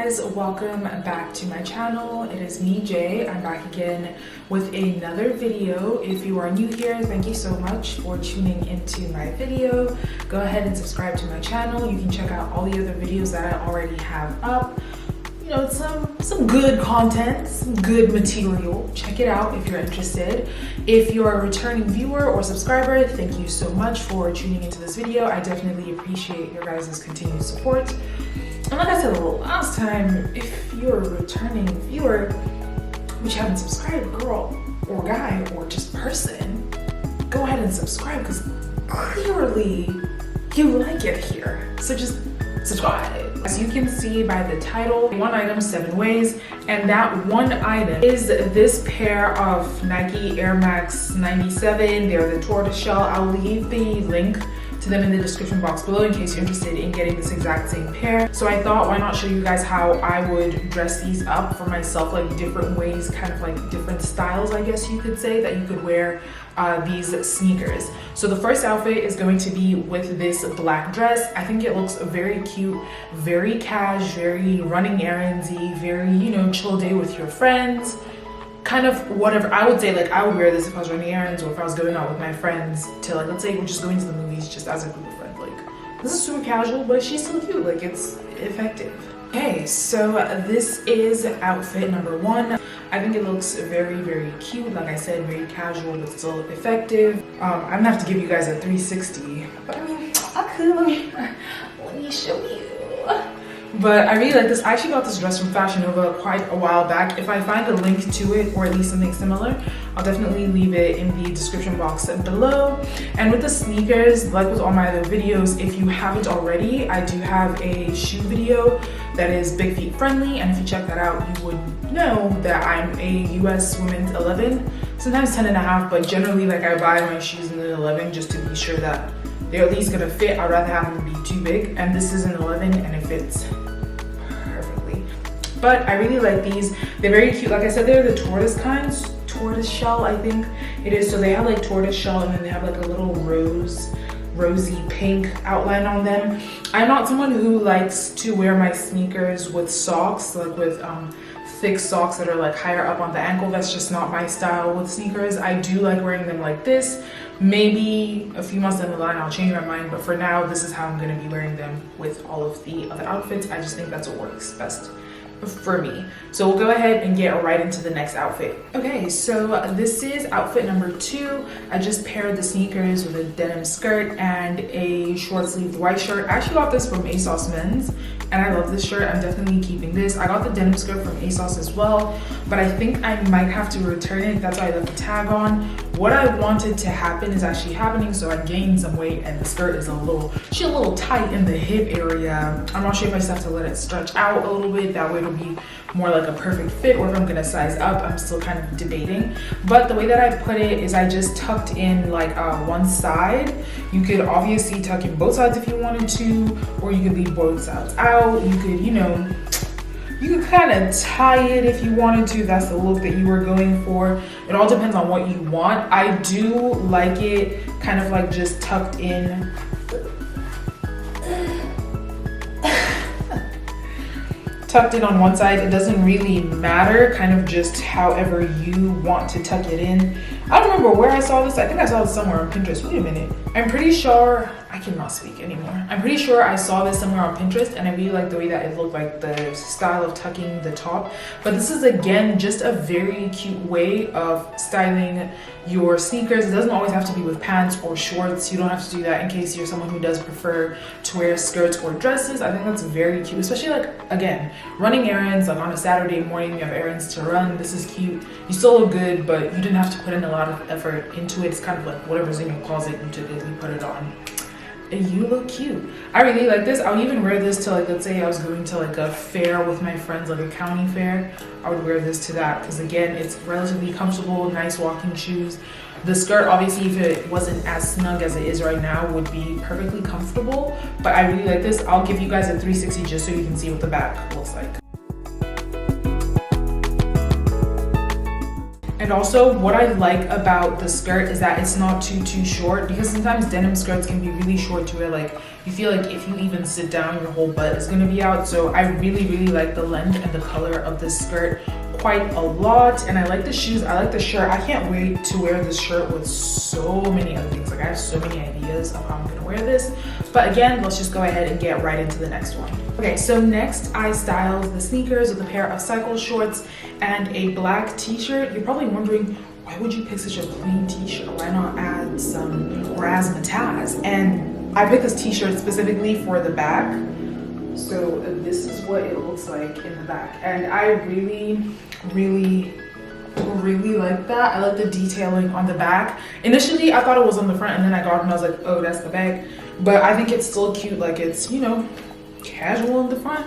guys, welcome back to my channel. It is me, Jay. I'm back again with another video. If you are new here, thank you so much for tuning into my video. Go ahead and subscribe to my channel. You can check out all the other videos that I already have up. You know, it's some good content, some good material. Check it out if you're interested. If you're a returning viewer or subscriber, thank you so much for tuning into this video. I definitely appreciate your guys' continued support. And like I said last time, if you're a returning viewer, which haven't subscribed, girl or guy or just person, go ahead and subscribe because clearly you like it here. So just subscribe. As you can see by the title, one item, 7 ways, and that one item is this pair of Nike Air Max 97. They're the tortoiseshell. I'll leave the link to them in the description box below in case you're interested in getting this exact same pair. So I thought, why not show you guys how I would dress these up for myself, like different ways, kind of like different styles, I guess you could say, that you could wear these sneakers. So the first outfit is going to be with this black dress. I think it looks very cute, very cash, very running errandsy, very, you know, chill day with your friends. Kind of whatever. I would say, like, I would wear this if I was running errands or if I was going out with my friends to, like, let's say we're just going to the movies just as a group of friends. Like, this is super casual, but she's so cute. Like, it's effective. Okay, so this is outfit number 1. I think it looks very, very cute. Like I said, very casual, but still effective. I'm gonna have to give you guys a 360, but I mean, I could. Let me show you. But I really like this. I actually got this dress from Fashion Nova quite a while back. If I find a link to it, or at least something similar, I'll definitely leave it in the description box below. And with the sneakers, like with all my other videos, if you haven't already, I do have a shoe video that is big feet friendly. And if you check that out, you would know that I'm a US women's 11, sometimes 10.5, but generally, like, I buy my shoes in an 11 just to be sure that they're at least gonna fit. I'd rather have them be too big. And this is an 11 and it fits perfectly. But I really like these. They're very cute. Like I said, they're the tortoise kinds. Tortoise shell, I think it is. So they have like tortoise shell and then they have like a little rosy pink outline on them. I'm not someone who likes to wear my sneakers with socks, like with thick socks that are like higher up on the ankle. That's just not my style with sneakers. I do like wearing them like this. Maybe a few months down the line I'll change my mind, but for now this is how I'm going to be wearing them with all of the other outfits. I just think that's what works best for me. So we'll go ahead and get right into the next outfit. Okay, so this is outfit number 2. I just paired the sneakers with a denim skirt and a short sleeved white shirt. I actually got this from ASOS Men's and I love this shirt. I'm definitely keeping this. I got the denim skirt from ASOS as well, but I think I might have to return it. That's why I left the tag on. What I wanted to happen is actually happening, so I gained some weight and the skirt is a little tight in the hip area. I'm not sure if I just have to let it stretch out a little bit. That way it'll be more like a perfect fit, or if I'm gonna size up. I'm still kind of debating. But the way that I put it is I just tucked in like one side. You could obviously tuck in both sides if you wanted to, or you could leave both sides out. You could, you know, you could kind of tie it if you wanted to. That's the look that you were going for. It all depends on what you want. I do like it kind of like just tucked in. Tucked in on one side. It doesn't really matter, kind of just however you want to tuck it in. I don't remember where I saw this. I think I saw this somewhere on Pinterest. Wait a minute. I'm pretty sure, I cannot speak anymore. I'm pretty sure I saw this somewhere on Pinterest and I really like the way that it looked, like the style of tucking the top. But this is, again, just a very cute way of styling your sneakers. It doesn't always have to be with pants or shorts. You don't have to do that in case you're someone who does prefer to wear skirts or dresses. I think that's very cute, especially like, again, running errands, like on a Saturday morning, you have errands to run. This is cute. You still look good, but you didn't have to put in a lot of effort into it. It's kind of like whatever's in your closet, you took it, you put it on. And you look cute. I really like this. I'll even wear this to, like, let's say I was going to like a fair with my friends, like a county fair. I would wear this to that because, again, it's relatively comfortable, nice walking shoes. The skirt, obviously, if it wasn't as snug as it is right now, would be perfectly comfortable. But I really like this. I'll give you guys a 360 just so you can see what the back looks like. And also what I like about the skirt is that it's not too short, because sometimes denim skirts can be really short to where like you feel like if you even sit down your whole butt is gonna be out. So I really like the length and the color of this skirt quite a lot, and I like the shoes, I like the shirt. I can't wait to wear this shirt with so many other things. Like I have so many ideas of how I'm gonna wear this, but again, let's just go ahead and get right into the next one. Okay, so next I styled the sneakers with a pair of cycle shorts and a black t-shirt. You're probably wondering, why would you pick such a plain t-shirt? Why not add some razzmatazz? And I picked this t-shirt specifically for the back. So this is what it looks like in the back, and I really like that. I like the detailing on the back. Initially I thought it was on the front, and then I got it and I was like, oh, that's the back. But I think it's still cute. Like it's, you know, casual in the front,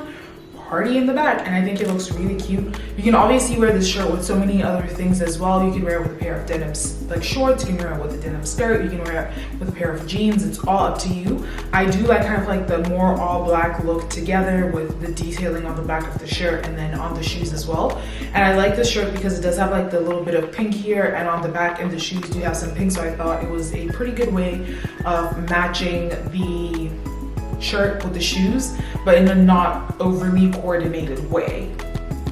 party in the back, and I think it looks really cute. You can obviously wear this shirt with so many other things as well. You can wear it with a pair of denim like shorts, you can wear it with a denim skirt, you can wear it with a pair of jeans. It's all up to you. I do like kind of like the more all black look together with the detailing on the back of the shirt and then on the shoes as well. And I like this shirt because it does have like the little bit of pink here, and on the back, and the shoes do have some pink, so I thought it was a pretty good way of matching the shirt with the shoes, but in a not overly coordinated way.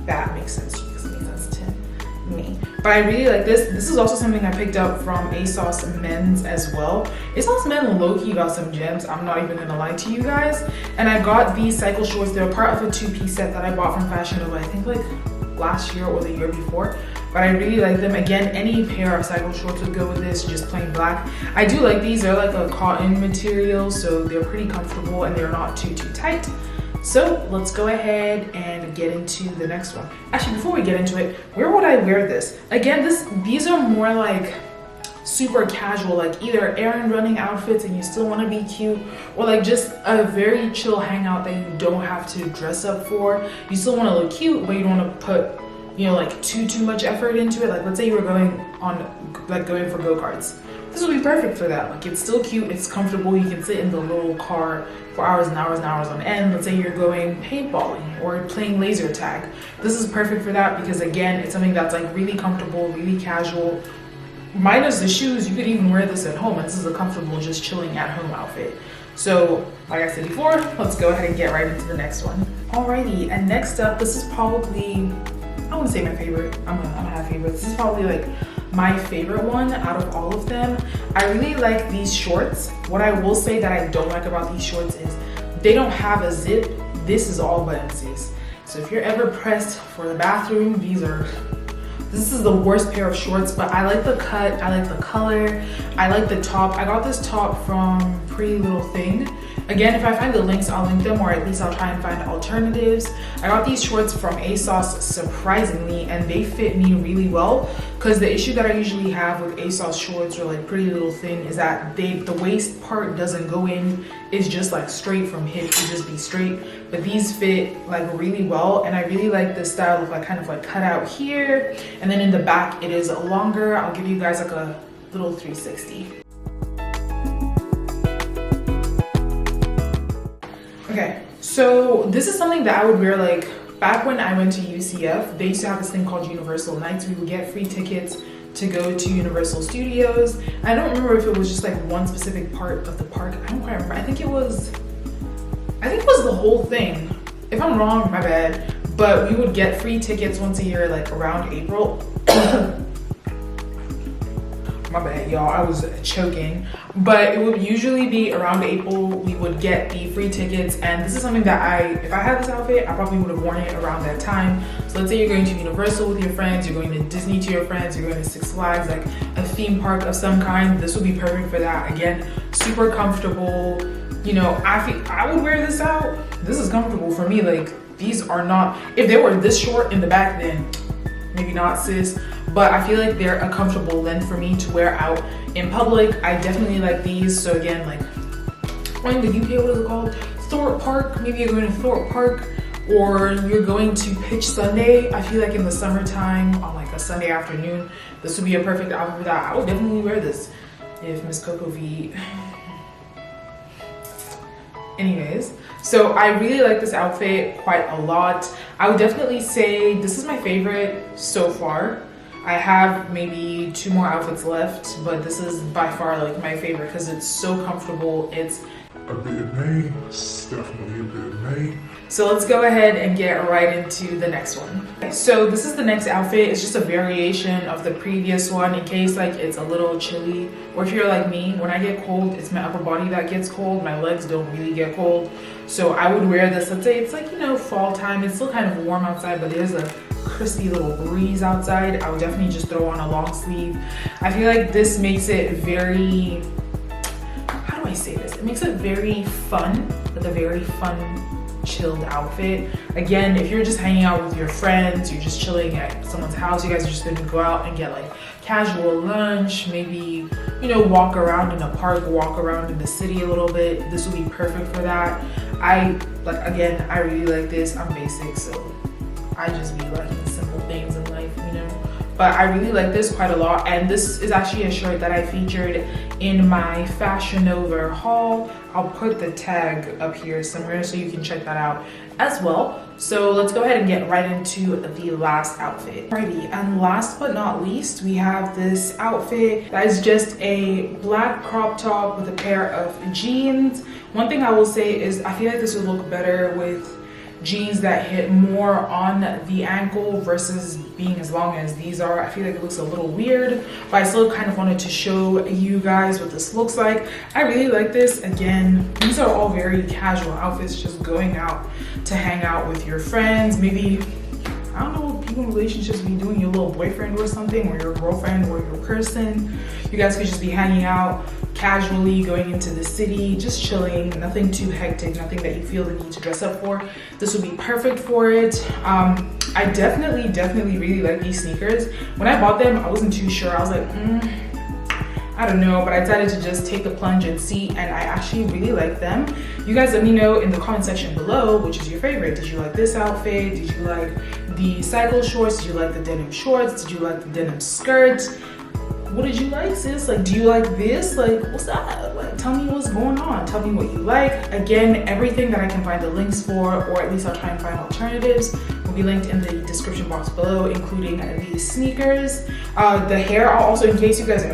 That makes sense. Because it makes sense to me. But I really like this. This is also something I picked up from ASOS Men's as well. ASOS Men low-key got some gems, I'm not even gonna lie to you guys. And I got these cycle shorts. They're part of a two-piece set that I bought from Fashion Nova, I think like last year or the year before. But I really like them. Again, any pair of cycle shorts would go with this, just plain black. I do like these. They're like a cotton material, so they're pretty comfortable and they're not too tight. So let's go ahead and get into the next one. Actually, before we get into it, where would I wear this? Again, these are more like super casual, like either errand running outfits and you still want to be cute, or like just a very chill hangout that you don't have to dress up for. You still want to look cute, but you don't want to put, you know, like too much effort into it. Like let's say you were going for go-karts. This would be perfect for that. Like it's still cute, it's comfortable, you can sit in the little car for hours and hours and hours on end. Let's say you're going paintballing or playing laser tag. This is perfect for that because again, it's something that's like really comfortable, really casual. Minus the shoes, you could even wear this at home. This is a comfortable, just chilling at home outfit. So like I said before, let's go ahead and get right into the next one. Alrighty, and next up, this is probably, I wouldn't say my favorite. I'm gonna have favorites. This is probably like my favorite one out of all of them. I really like these shorts. What I will say that I don't like about these shorts is they don't have a zip. This is all buttons. So if you're ever pressed for the bathroom, this is the worst pair of shorts, but I like the cut, I like the color, I like the top. I got this top from Pretty Little Thing. Again, if I find the links, I'll link them, or at least I'll try and find alternatives. I got these shorts from ASOS surprisingly, and they fit me really well, because the issue that I usually have with ASOS shorts or like Pretty Little Thing is that the waist part doesn't go in. It's just like straight from hip, to just be straight. But these fit like really well, and I really like this style of like kind of like cut out here, and then in the back it is longer. I'll give you guys like a little 360. Okay, so this is something that I would wear like back when I went to UCF. They used to have this thing called Universal Nights. We would get free tickets to go to Universal Studios. I don't remember if it was just like one specific part of the park. I don't quite remember. I think it was the whole thing. If I'm wrong, my bad. But we would get free tickets once a year, like around April. My bad, y'all, I was choking. But it would usually be around April, we would get the free tickets. And this is something that if I had this outfit, I probably would have worn it around that time. So let's say you're going to Universal with your friends, you're going to Disney to your friends, you're going to Six Flags, like a theme park of some kind. This would be perfect for that. Again, super comfortable. You know, I would wear this out. This is comfortable for me. Like, these are not, if they were this short in the back, then maybe not, sis. But I feel like they're a comfortable length for me to wear out in public. I definitely like these. So again, like when the UK, what is it called? Thorpe Park. Maybe you're going to Thorpe Park, or you're going to Pitch Sunday. I feel like in the summertime on like a Sunday afternoon, this would be a perfect outfit for that. I would definitely wear this if Miss Coco V. Anyways, so I really like this outfit quite a lot. I would definitely say this is my favorite so far. I have maybe 2 more outfits left, but this is by far like my favorite because it's so comfortable. It's a bit May, definitely a bit May. So let's go ahead and get right into the next one. So this is the next outfit. It's just a variation of the previous one in case like it's a little chilly, or if you're like me, when I get cold, it's my upper body that gets cold. My legs don't really get cold. So I would wear this, let's say it's like, you know, fall time. It's still kind of warm outside, but there's a crispy little breeze outside. I would definitely just throw on a long sleeve. I feel like this makes it very, how do I say this? It makes it very fun, like a very fun, chilled outfit. Again, if you're just hanging out with your friends, you're just chilling at someone's house, you guys are just going to go out and get like casual lunch, maybe, you know, walk around in a park, walk around in the city a little bit. This will be perfect for that. Again, I really like this. I'm basic, so I just be liking simple things in life, you know. But I really like this quite a lot, and this is actually a shirt that I featured in my Fashion Nova haul. I'll put the tag up here somewhere so you can check that out as well. So let's go ahead and get right into the last outfit. Alrighty, and last but not least, we have this outfit that is just a black crop top with a pair of jeans. One thing I will say is I feel like this would look better with jeans that hit more on the ankle versus being as long as these are. I feel like it looks a little weird, but I still kind of wanted to show you guys what this looks like. I really like this. Again, these are all very casual outfits, just going out to hang out with your friends. Maybe, I don't know what people in relationships be doing, your little boyfriend or something, or your girlfriend or your person. You guys could just be hanging out casually, going into the city, just chilling, nothing too hectic, nothing that you feel the need to dress up for. This would be perfect for it. I definitely really like these sneakers. When I bought them, I wasn't too sure. I was like, I don't know, but I decided to just take the plunge and see, and I actually really like them. You guys let me know in the comment section below which is your favorite. Did you like this outfit? Did you like the cycle shorts? Did you like the denim shorts? Did you like the denim skirt? What did you like, sis? Like, do you like this? Like, what's that? Like, tell me what's going on. Tell me what you like. Again, everything that I can find the links for, or at least I'll try and find alternatives, will be linked in the description box below, including these sneakers. The hair, I'll also, in case you guys are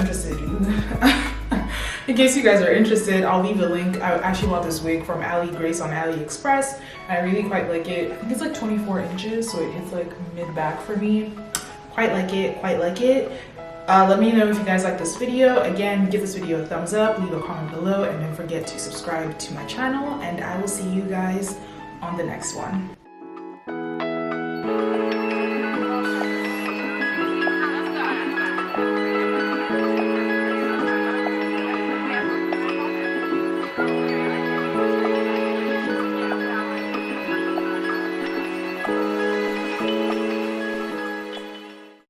interested, I'll leave a link. I actually bought this wig from Ali Grace on AliExpress, and I really quite like it. I think it's like 24 inches, so it hits like mid-back for me. Quite like it. Let me know if you guys like this video. Again, give this video a thumbs up, leave a comment below, and don't forget to subscribe to my channel, and I will see you guys on the next one.